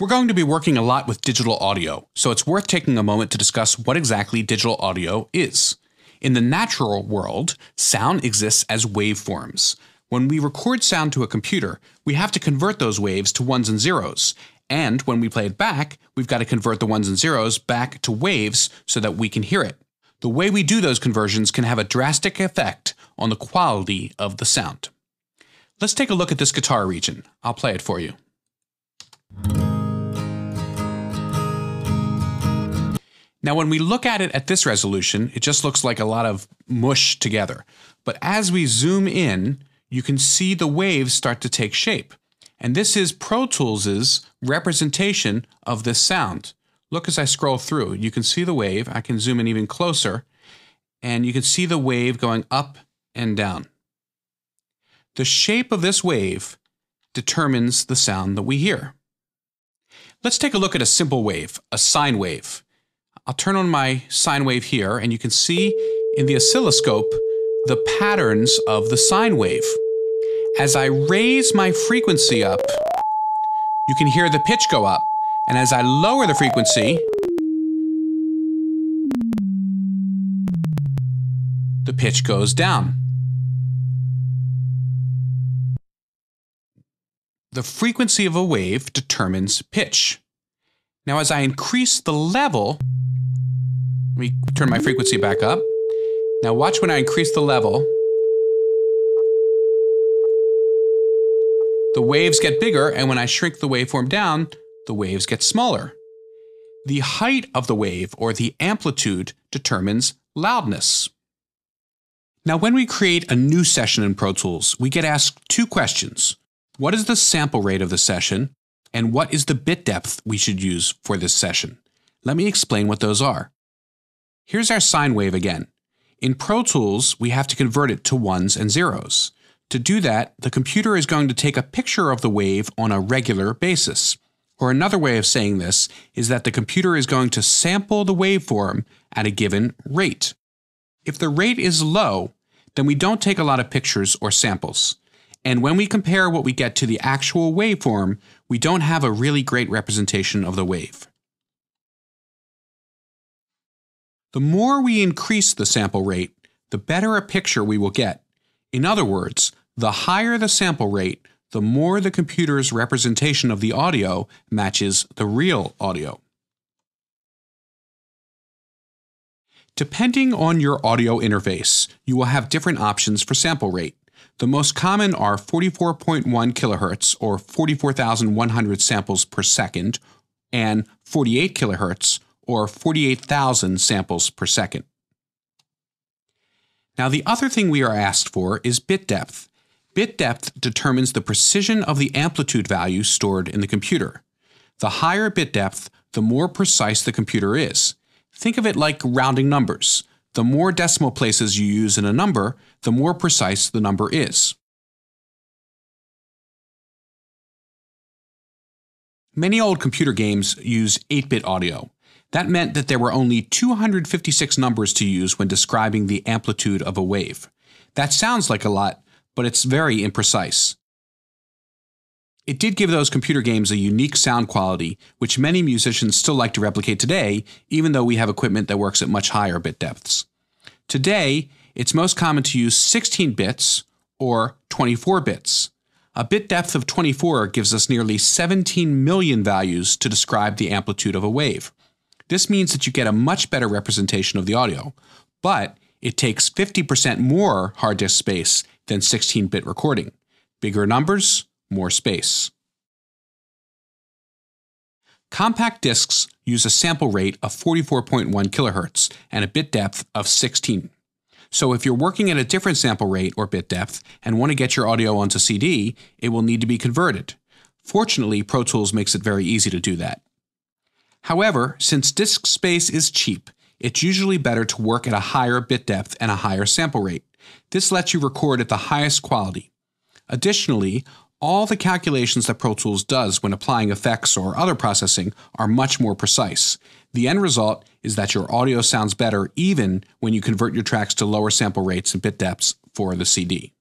We're going to be working a lot with digital audio, so it's worth taking a moment to discuss what exactly digital audio is. In the natural world, sound exists as waveforms. When we record sound to a computer, we have to convert those waves to ones and zeros. And when we play it back, we've got to convert the ones and zeros back to waves so that we can hear it. The way we do those conversions can have a drastic effect on the quality of the sound. Let's take a look at this guitar region. I'll play it for you. Now, when we look at it at this resolution, it just looks like a lot of mush together. But as we zoom in, you can see the waves start to take shape. And this is Pro Tools' representation of this sound. Look as I scroll through. You can see the wave. I can zoom in even closer. And you can see the wave going up and down. The shape of this wave determines the sound that we hear. Let's take a look at a simple wave, a sine wave. I'll turn on my sine wave here, and you can see in the oscilloscope the patterns of the sine wave. As I raise my frequency up, you can hear the pitch go up, and as I lower the frequency, the pitch goes down. The frequency of a wave determines pitch. Now, as I increase the level, let me turn my frequency back up. Now watch when I increase the level. The waves get bigger, and when I shrink the waveform down, the waves get smaller. The height of the wave, or the amplitude, determines loudness. Now, when we create a new session in Pro Tools, we get asked two questions. What is the sample rate of the session, and what is the bit depth we should use for this session? Let me explain what those are. Here's our sine wave again. In Pro Tools, we have to convert it to ones and zeros. To do that, the computer is going to take a picture of the wave on a regular basis. Or another way of saying this is that the computer is going to sample the waveform at a given rate. If the rate is low, then we don't take a lot of pictures or samples. And when we compare what we get to the actual waveform, we don't have a really great representation of the wave. The more we increase the sample rate, the better a picture we will get. In other words, the higher the sample rate, the more the computer's representation of the audio matches the real audio. Depending on your audio interface, you will have different options for sample rate. The most common are 44.1 kilohertz or 44,100 samples per second and 48 kilohertz or 48,000 samples per second. Now, the other thing we are asked for is bit depth. Bit depth determines the precision of the amplitude value stored in the computer. The higher bit depth, the more precise the computer is. Think of it like rounding numbers. The more decimal places you use in a number, the more precise the number is. Many old computer games use 8-bit audio. That meant that there were only 256 numbers to use when describing the amplitude of a wave. That sounds like a lot, but it's very imprecise. It did give those computer games a unique sound quality, which many musicians still like to replicate today, even though we have equipment that works at much higher bit depths. Today, it's most common to use 16 bits or 24 bits. A bit depth of 24 gives us nearly 17 million values to describe the amplitude of a wave. This means that you get a much better representation of the audio, but it takes 50% more hard disk space than 16-bit recording. Bigger numbers, more space. Compact discs use a sample rate of 44.1 kilohertz and a bit depth of 16. So if you're working at a different sample rate or bit depth and want to get your audio onto CD, it will need to be converted. Fortunately, Pro Tools makes it very easy to do that. However, since disk space is cheap, it's usually better to work at a higher bit depth and a higher sample rate. This lets you record at the highest quality. Additionally, all the calculations that Pro Tools does when applying effects or other processing are much more precise. The end result is that your audio sounds better even when you convert your tracks to lower sample rates and bit depths for the CD.